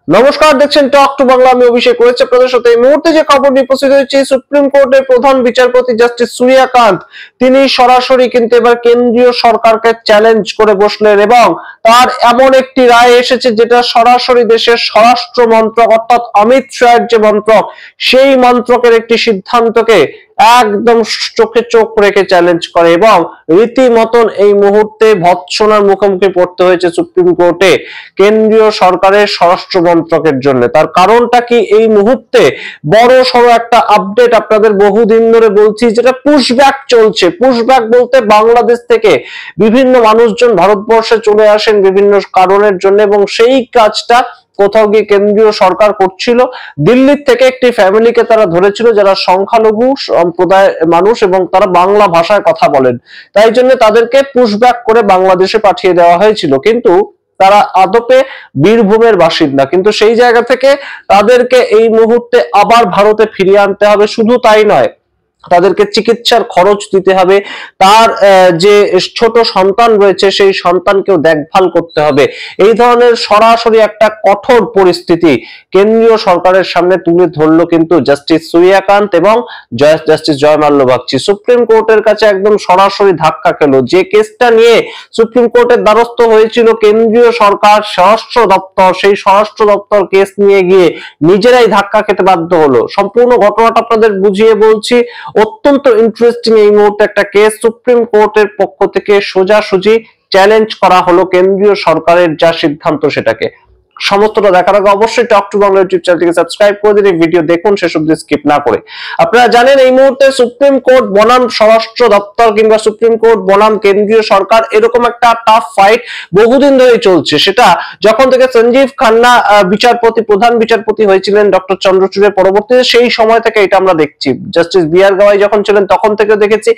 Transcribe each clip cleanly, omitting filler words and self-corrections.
নমস্কার, দেখছেন talk to Bangla. আমি অভিষেক রয়েছে আপনাদের সাথে। এই মুহূর্তে যে খবর নিয়ে উপস্থিত হয়েছে, সুপ্রিম কোর্টের প্রধান বিচারপতি জাস্টিস সূর্যকান্ত তিনি সরাসরি কিন্তু এবার কেন্দ্রীয় সরকারকে চ্যালেঞ্জ করে বসলেন এবং তার এমন একটি রায় এসেছে যেটা সরাসরি দেশের স্বরাষ্ট্র মন্ত্রক অর্থাৎ অমিত শাহের যে মন্ত্রক, সেই মন্ত্রকের একটি সিদ্ধান্তকে একদম চোখে চোখ রেখে চ্যালেঞ্জ করে এবং রীতিমতন এই মুহূর্তে ভৎসনার মুখোমুখি পড়তে হয়েছে সুপ্রিম কোর্টে কেন্দ্রীয় সরকারের স্বরাষ্ট্র মন্ত্রকের জন্য। তার কারণটা কি, এই মুহূর্তে বড় সড় একটা আপডেট আপনাদের বহুদিন ধরে বলছি, যেটা পুশব্যাক চলছে। পুশব্যাক বলতে বাংলাদেশ থেকে বিভিন্ন মানুষজন ভারতবর্ষে চলে আসেন বিভিন্ন কারণের জন্য এবং সেই কাজটা কোথাও গিয়ে কেন্দ্রীয় সরকার করছিল। দিল্লির থেকে একটি ফ্যামিলিকে তারা ধরেছিল যারা সংখ্যালঘু সম্প্রদায় মানুষ এবং তারা বাংলা ভাষায় কথা বলেন, তাই জন্য তাদেরকে পুশব্যাক করে বাংলাদেশে পাঠিয়ে দেওয়া হয়েছিল। কিন্তু তারা আদপে বীরভূমের বাসিন্দা, কিন্তু সেই জায়গা থেকে তাদেরকে এই মুহূর্তে আবার ভারতে ফিরিয়ে আনতে হবে। শুধু তাই নয়, তাদেরকে চিকিৎসার খরচ দিতে হবে, তার যে ছোট সন্তান রয়েছে সেই সন্তানকেও দেখভাল করতে হবে। এই ধরনের সরাসরি একটা কঠোর পরিস্থিতি কেন্দ্রীয় সরকারের সামনে তুলে ধরলো কিন্তু জাস্টিস সূর্যকান্ত এবং জাস্টিস জয়মাল্য বাগচি। সুপ্রিম কোর্টের কাছে একদম সরাসরি ধাক্কা খেলো। যে কেসটা নিয়ে সুপ্রিম কোর্টের দ্বারস্থ হয়েছিল কেন্দ্রীয় সরকার স্বরাষ্ট্র দপ্তর, সেই স্বরাষ্ট্র দপ্তর কেস নিয়ে গিয়ে নিজেরাই ধাক্কা খেতে বাধ্য হলো। সম্পূর্ণ ঘটনাটা আপনাদের বুঝিয়ে বলছি। অত্যন্ত ইন্টারেস্টিং এই মুহূর্তে একটা কেস সুপ্রিম কোর্টের পক্ষ থেকে সোজাসুজি চ্যালেঞ্জ করা হলো কেন্দ্রীয় সরকারের যা সিদ্ধান্ত সেটাকে। সমস্তটা দেখার আগে অবশ্যই টক টু বাংলা ইউটিউব চ্যানেলটিকে সাবস্ক্রাইব করে দিন, এই ভিডিও দেখুন শেষ অবধি স্কিপ না করে। আপনারা জানেন এই মুহূর্তে সুপ্রিম কোর্ট বনাম স্বরাষ্ট্র দপ্তর কিংবা সুপ্রিম কোর্ট বনাম কেন্দ্রীয় সরকার, এরকম একটা টাফ ফাইট বহুদিন ধরেই চলছে। সেটা যখন থেকে সঞ্জীব খান্না বিচারপতি, প্রধান বিচারপতি হয়েছিলেন ডক্টর চন্দ্রচূড়ের পরবর্তীতে, সেই সময় থেকে এটা আমরা দেখছি। জাস্টিস বি আর গাওয়াই যখন ছিলেন তখন থেকে দেখেছি,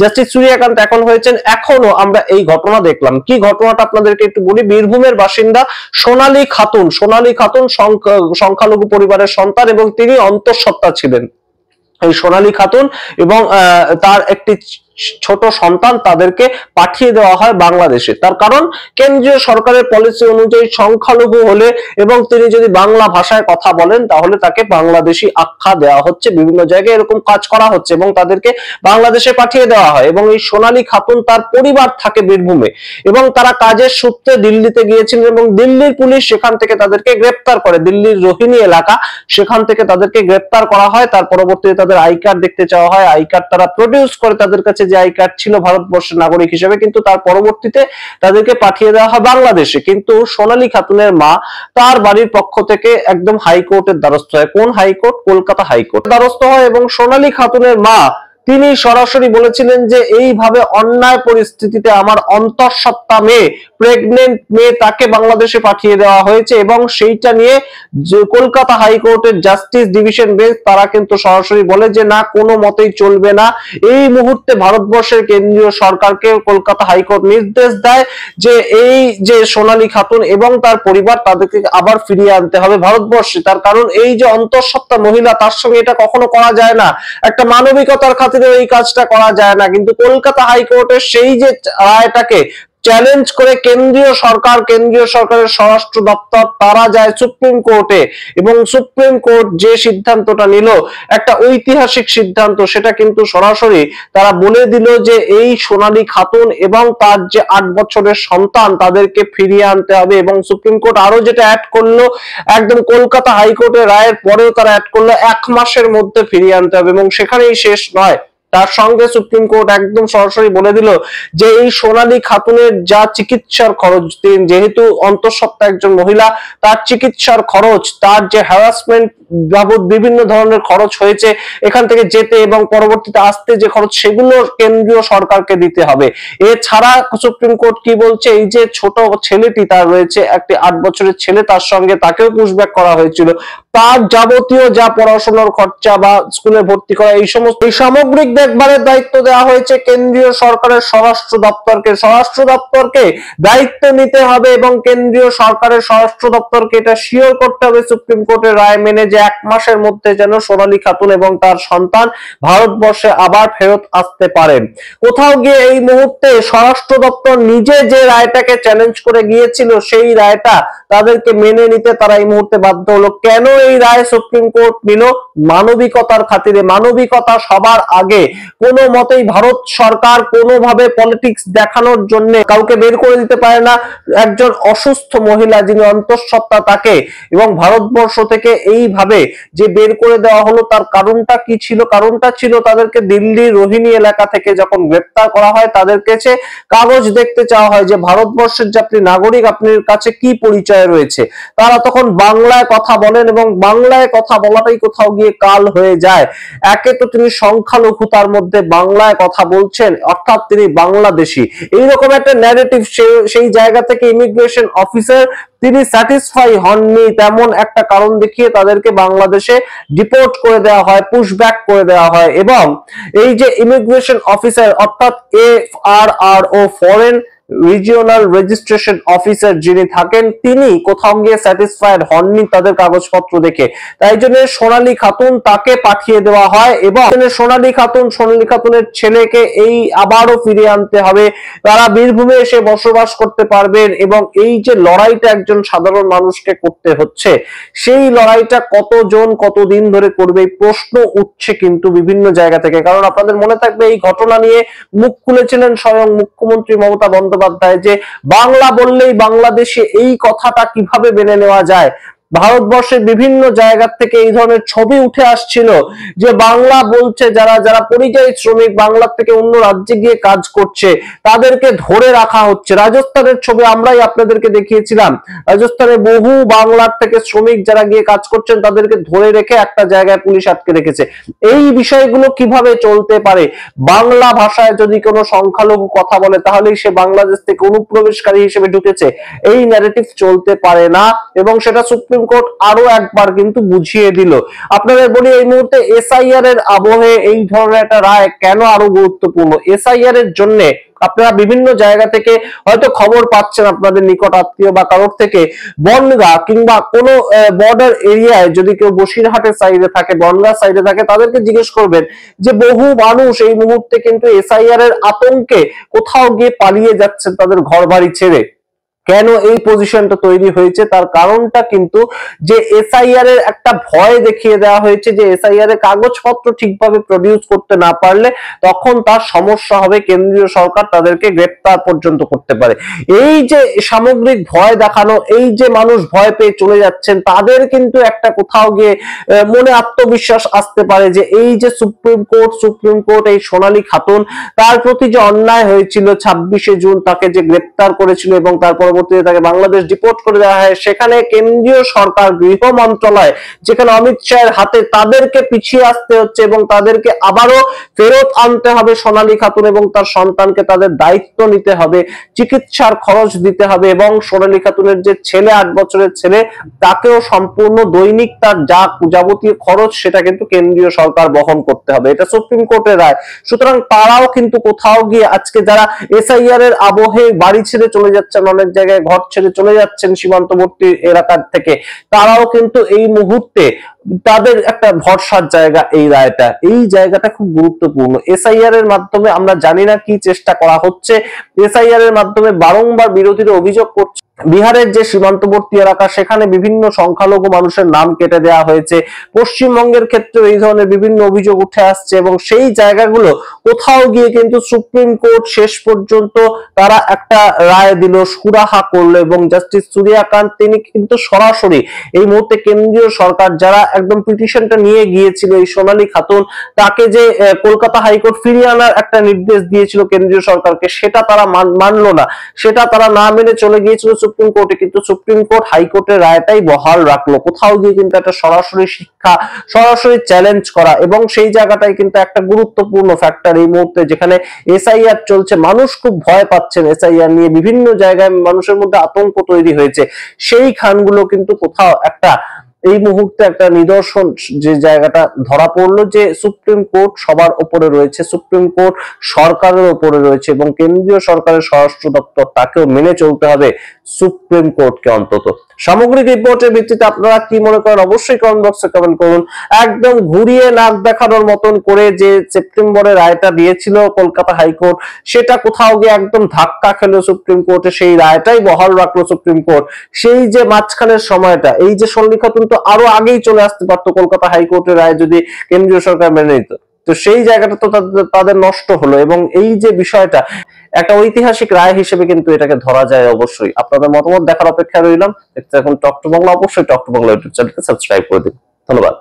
জাস্টিস সূর্যকান্ত এখন হয়েছেন, এখনো আমরা এই ঘটনা দেখলাম। কি ঘটনাটা আপনাদেরকে একটু বলি। বীরভূমের বাসিন্দা সোনালী খাতুন সংখ্যালঘু পরিবারের সন্তান এবং তিনি অন্তঃসত্ত্বা ছিলেন। এই সোনালী খাতুন এবং তার একটি ছোট সন্তান, তাদেরকে পাঠিয়ে দেওয়া হয় বাংলাদেশে। তার কারণ কেন্দ্রীয় সরকারের পলিসি অনুযায়ী সংখ্যালঘু হলে এবং তিনি যদি বাংলা ভাষায় কথা বলেন তাহলে তাকে বাংলাদেশি আখ্যা দেওয়া হচ্ছে। বিভিন্ন জায়গায় এরকম কাজ করা হচ্ছে এবং তাদেরকে বাংলাদেশে পাঠিয়ে দেওয়া হয়। এবং এই সোনালী খাতুন, তার পরিবার থাকে বীরভূমে এবং তারা কাজের সূত্রে দিল্লিতে গিয়েছিলেন এবং দিল্লির পুলিশ সেখান থেকে তাদেরকে গ্রেপ্তার করে। দিল্লির রোহিণী এলাকা, সেখান থেকে তাদেরকে গ্রেপ্তার করা হয়। তার পরবর্তীতে তাদের আই কার্ড দেখতে চাওয়া হয়। আই কার্ড তারা প্রডিউস করে, তাদের কাছে যে আই কার্ড ছিল ভারতবর্ষের নাগরিক হিসেবে, কিন্তু তার পরবর্তীতে তাদেরকে পাঠিয়ে দেওয়া হয় বাংলাদেশে। কিন্তু সোনালী খাতুনের মা তার বাড়ির পক্ষ থেকে একদম হাইকোর্টের দ্বারস্থ হয়। কোন হাইকোর্ট? কলকাতা হাইকোর্ট দ্বারস্থ হয় এবং সোনালী খাতুনের মা তিনি সরাসরি বলেছিলেন যে এইভাবে অন্যায় পরিস্থিতিতে আমার অন্তঃসত্ত্বা মেয়ে, প্রেগনেন্ট মেয়ে, তাকে বাংলাদেশে পাঠিয়ে দেওয়া হয়েছে এবং সেইটা নিয়ে কলকাতা হাইকোর্টের জাস্টিস ডিভিশন বেঞ্চ তারা কিন্তু সরাসরি বলে যে না, কোনো মতেই চলবে না। এই মুহূর্তে ভারতবর্ষের কেন্দ্রীয় সরকারকে কলকাতা হাইকোর্ট নির্দেশ দেয় যে এই যে সোনালী খাতুন এবং তার পরিবার, তাদেরকে আবার ফিরিয়ে আনতে হবে ভারতবর্ষে। তার কারণ এই যে অন্তঃসত্ত্বা মহিলা, তার সঙ্গে এটা কখনো করা যায় না। একটা মানবিকতার খাতিরে এই কাজটা করা যায় না। কিন্তু কলকাতা হাইকোর্টের সেই যে রায়টাকে চ্যালেঞ্জ করে কেন্দ্রীয় সরকারের স্বরাষ্ট্র দপ্তর তারা যায় সুপ্রিম কোর্টে এবং সুপ্রিম কোর্ট যে সিদ্ধান্তটা নিল, একটা ঐতিহাসিক সিদ্ধান্ত, সেটা কিন্তু সরাসরি তারা বলে দিল যে এই সোনালী খাতুন এবং তার যে 8 বছরের সন্তান তাদেরকে ফিরিয়ে আনতে হবে। এবং সুপ্রিম কোর্ট আরো যেটা অ্যাড করলো, একদম কলকাতা হাইকোর্টের রায়ের পরেও তারা অ্যাড করলো 1 মাসের মধ্যে ফিরিয়ে আনতে হবে। এবং সেখানেই শেষ নয়, তার সঙ্গে সুপ্রিম কোর্ট একদম সরাসরি বলে দিল যে এই সোনালী খাতুনের যা চিকিৎসার খরচ, যেহেতু অন্তঃসত্ত্বা একজন মহিলা, তার চিকিৎসার খরচ, তার যে হ্যারাসমেন্ট বাবদ বিভিন্ন ধরনের খরচ হয়েছে এখান থেকে যেতে এবং পরবর্তীতে আসতে যে খরচ, সেগুলো কেন্দ্রীয় সরকারকে দিতে হবে। এছাড়া সুপ্রিম কোর্ট কি বলছে, এই যে ছোট ছেলেটি তার রয়েছে, একটি 8 বছরের ছেলে, তার সঙ্গে তাকেও পুশব্যাক করা হয়েছিল, তার যাবতীয় যা পড়াশোনার খরচা বা স্কুলে ভর্তি করা, এই সমস্ত সামগ্রিক দেখভালের দায়িত্ব দেওয়া হয়েছে কেন্দ্রীয় সরকারের স্বরাষ্ট্র দপ্তরকে। স্বরাষ্ট্র দপ্তরকে দায়িত্ব নিতে হবে এবং কেন্দ্রীয় সরকারের স্বরাষ্ট্র দপ্তরকে এটা শিওর করতে হবে সুপ্রিম কোর্টের রায় মেনে যে 1 মাসের মধ্যে যেন সোনালী খাতুন এবং তার সন্তান ভারতবর্ষে আবার ফেরত আসতে পারেন। কোথাও গিয়ে এই মুহূর্তে স্বরাষ্ট্র দপ্তর নিজে যে রায়টাকে চ্যালেঞ্জ করে গিয়েছিল সেই রায়টা তাদেরকে মেনে নিতে তারা এই মুহূর্তে বাধ্য হলো। কেন এই রায় সুপ্রিম কোর্ট নিল? মানবিকতার খাতিরে। মানবিকতা সবার আগে। কোনো মতেই ভারত সরকার কোনোভাবে পলিটিক্স দেখানোর জন্য কাউকে বের করে দিতে পারে না। একজন অসুস্থ মহিলা যিনি অন্তঃসত্ত্বা তাকে এবং ভারতবর্ষ থেকে এইভাবে যে বের করে দেওয়া হলো তার কারণটা কি ছিল? কারণটা ছিল তাদেরকে দিল্লির রোহিণী এলাকা থেকে যখন গ্রেপ্তার করা হয় তাদের কাছে কাগজ দেখতে চাওয়া হয় যে ভারতবর্ষের যে আপনি নাগরিক, আপনার কাছে কি পরিচয় রয়েছে। তারা তখন বাংলায় কথা বলেন এবং বাংলায় কথা বলাটাই কোথাও গিয়ে কাল হয়ে যায়। একে তো তিনি সংখ্যালঘু, তার মধ্যে বাংলায় কথা বলছেন, অর্থাৎ তিনি বাংলাদেশী। এইরকম একটা ন্যারেটিভ সেই জায়গা থেকে ইমিগ্রেশন অফিসার তিনি স্যাটিসফাই হননি, তেমন একটা কারণ দেখিয়ে তাদেরকে বাংলাদেশে ডিপোর্ট করে দেওয়া হয়, পুশব্যাক করে দেওয়া হয়। এবং এই যে ইমিগ্রেশন অফিসার অর্থাৎ FRRO foreign regional registration officer যিনি থাকেন তিনি কোথাও গিয়ে স্যাটিসফাইড হননি তাদের কাগজপত্র দেখে। তাই জন্য সোনালী খাতুন তাকে পাঠিয়ে দেওয়া হয় এবং সোনালী খাতুনের ছেলেকে এই আবারও ফিরিয়ে আনতে হবে। তারা বীরভূমে এসে বসবাস করতে পারবেন এবং এই যে লড়াইটা একজন সাধারণ মানুষকে করতে হচ্ছে সেই লড়াইটা কতজন কতদিন ধরে করবে এই প্রশ্ন উঠছে কিন্তু বিভিন্ন জায়গা থেকে। কারণ আপনাদের মনে থাকবে এই ঘটনা নিয়ে মুখ খুলেছিলেন স্বয়ং মুখ্যমন্ত্রী মমতা বন্দ্যোপাধ্যায় যে বাংলা বললেই বাংলাদেশে এই কথাটা কিভাবে মেনে নেওয়া যায়। ভারতবর্ষের বিভিন্ন জায়গা থেকে এই ধরনের ছবি উঠে আসছিল যে বাংলা বলছে যারা যারা পরিযায়ী শ্রমিক বাংলা থেকে অন্য রাজ্যে গিয়ে কাজ করছে তাদেরকে ধরে রাখা হচ্ছে। রাজস্থানের ছবি আমরাই আপনাদেরকে দেখিয়েছিলাম, রাজস্থানে বহু বাংলার থেকে শ্রমিক যারা গিয়ে কাজ করছেন তাদেরকে ধরে রেখে একটা জায়গায় পুলিশ আটকে রেখেছে। এই বিষয়গুলো কিভাবে চলতে পারে? বাংলা ভাষায় যদি কোনো সংখ্যালঘু কথা বলে তাহলেই সে বাংলাদেশ থেকে অনুপ্রবেশকারী হিসেবে ঢুকেছে, এই ন্যারেটিভ চলতে পারে না এবং সেটা সুপ্রিম কোর্ট আরো একবার কিন্তু বুঝিয়ে দিল। আপনাদের বলি এই মুহূর্তে SIR এর আবহে এই ধরনের একটা রায় কেন আরো গুরুত্বপূর্ণ। SIR এর জন্য আপনারা বিভিন্ন জায়গা থেকে হয়তো খবর পাচ্ছেন আপনাদের নিকট আত্মীয় বা কারোর থেকে বনগা কিংবা কোনো বর্ডার এরিয়ায় যদি কেউ বসিরহাটের সাইডে থাকে, বনগাঁ সাইডে থাকে, তাদেরকে জিজ্ঞেস করবেন যে বহু মানুষ এই মুহূর্তে কিন্তু SIR এর আতঙ্কে কোথাও গিয়ে পালিয়ে যাচ্ছেন তাদের ঘর বাড়ি ছেড়ে। কেন এই পজিশনটা তৈরি হয়েছে তার কারণটা কিন্তু যে SIR এর একটা ভয় দেখিয়ে দেওয়া হয়েছে যে SIR এর কাগজপত্র ঠিকভাবে প্রডিউস করতে না পারলে তখন তার সমস্যা হবে, কেন্দ্রীয় সরকার তাদেরকে গ্রেপ্তার পর্যন্ত করতে পারে। এই যে সামগ্রিক ভয় দেখানো, এই যে মানুষ ভয় পেয়ে চলে যাচ্ছেন তাদের কিন্তু একটা কোথাও গিয়ে মনে আত্মবিশ্বাস আসতে পারে যে এই যে সুপ্রিম কোর্ট এই সোনালী খাতুন তার প্রতি যে অন্যায় হয়েছিল 26শে জুন তাকে যে গ্রেপ্তার করেছিল এবং তারপর পরবর্তীতে তাকে বাংলাদেশ ডিপোর্ট করে দেওয়া হয়, সেখানে কেন্দ্রীয় সরকার গৃহ মন্ত্রণালয় যেখানে অমিত শাহের হাতে তাদেরকে পিছিয়ে আসতে হচ্ছে এবং তাদেরকে আবারও ফেরত আনতে হবে সোনালী খাতুন এবং তার সন্তানকে তাদের দায়িত্ব নিতে হবে, চিকিৎসার খরচ দিতে হবে এবং সোনালী খাতুনের যে ছেলে 8 বছরের ছেলে তাকেও সম্পূর্ণ দৈনিক তার যা যাবতীয় খরচ সেটা কিন্তু কেন্দ্রীয় সরকার বহন করতে হবে। এটা সুপ্রিম কোর্টের রায়। সুতরাং তারাও কিন্তু কোথাও গিয়ে আজকে যারা SIR এর আবহে বাড়ি ছেড়ে চলে যাচ্ছেন, অনেক জায়গায় ঘর ছেড়ে চলে যাচ্ছেন সীমান্তবর্তী এলাকার থেকে, তারাও কিন্তু এই মুহূর্তে তাদের একটা ভরসার জায়গা এই রায়টা, এই জায়গাটা খুব গুরুত্বপূর্ণ। SIR এর মাধ্যমে আমরা জানি না কি চেষ্টা করা হচ্ছে, SIR এর মাধ্যমে বারংবার বিরোধীরা অভিযোগ করছে বিহারের যে সীমান্তবর্তী এলাকা সেখানে বিভিন্ন সংখ্যালঘু মানুষের নাম কেটে দেওয়া হয়েছে। পশ্চিমবঙ্গের ক্ষেত্রে এই ধরনের বিভিন্ন অভিযোগ উঠে আসছে এবং সেই জায়গাগুলো কোথাও গিয়ে কিন্তু সুপ্রিম কোর্ট শেষ পর্যন্ত তারা একটা রায় দিল, সুরাহা করলো এবং জাস্টিস সূর্যকান্ত তিনি কিন্তু সরাসরি এই মুহূর্তে কেন্দ্রীয় সরকার যারা একদম পিটিশনটা নিয়ে গিয়েছিল এই সোনালী খাতুন তাকে যে কলকাতা হাইকোর্ট ফিরিয়ে আনার একটা নির্দেশ দিয়েছিল কেন্দ্রীয় সরকারকে, সেটা তারা মানলো না, সেটা তারা না মেনে চলে গিয়েছিল সুপ্রিম কোর্টে। কিন্তু সুপ্রিম কোর্ট হাইকোর্টের রায়টাই বহাল রাখলো। কোথাও গিয়ে কিন্তু একটা সরাসরি শিক্ষা, সরাসরি চ্যালেঞ্জ করা এবং সেই জায়গাটাই কিন্তু একটা গুরুত্বপূর্ণ ফ্যাক্টর এই মুহূর্তে যেখানে SIR চলছে, মানুষ খুব ভয় পাচ্ছেন SIR নিয়ে, বিভিন্ন জায়গায় মানুষের মধ্যে আতঙ্ক তৈরি হয়েছে, সেই খানগুলো কিন্তু কোথাও একটা এই মুহূর্তে একটা নিদর্শন যে জায়গাটা ধরা পড়লো যে সুপ্রিম কোর্ট সবার উপরে রয়েছে, সুপ্রিম কোর্ট সরকারের উপরে রয়েছে এবং কেন্দ্রীয় সরকারের স্বরাষ্ট্র দপ্তর তাকেও মেনে চলতে হবে সুপ্রিম কোর্টকে অন্তত। সামগ্রিক রিপোর্টের ভিত্তিতে আপনারা কি মনে করেন অবশ্যই কমেন্ট বক্সে কমেন্ট করুন। একদম ঘুরিয়ে নাক দেখানোর মতন করে যে সেপ্টেম্বরে রায়টা দিয়েছিল কলকাতা হাইকোর্ট, সেটা কোথাও গিয়ে একদম ধাক্কা খেলো সুপ্রিম কোর্টে, সেই রায়টাই বহাল রাখলো সুপ্রিম কোর্ট। সেই যে মাঝখানের সময়টা, এই যে সল্লি খাতুন তো আরো আগেই চলে আসতে পারতো কলকাতা হাইকোর্টের রায় যদি কেন্দ্রীয় সরকার মেনে নিত, তো সেই জায়গাটা তো তাদের নষ্ট হলো। এবং এই যে বিষয়টা একটা ঐতিহাসিক রায় হিসেবে কিন্তু এটাকে ধরা যায়। অবশ্যই আপনাদের মতামত দেখার অপেক্ষা রইলাম। দেখতে এখন টক টু বাংলা, অবশ্যই টক টু বাংলা ইউটিউব চ্যানেলকে সাবস্ক্রাইব করে দিন। ধন্যবাদ।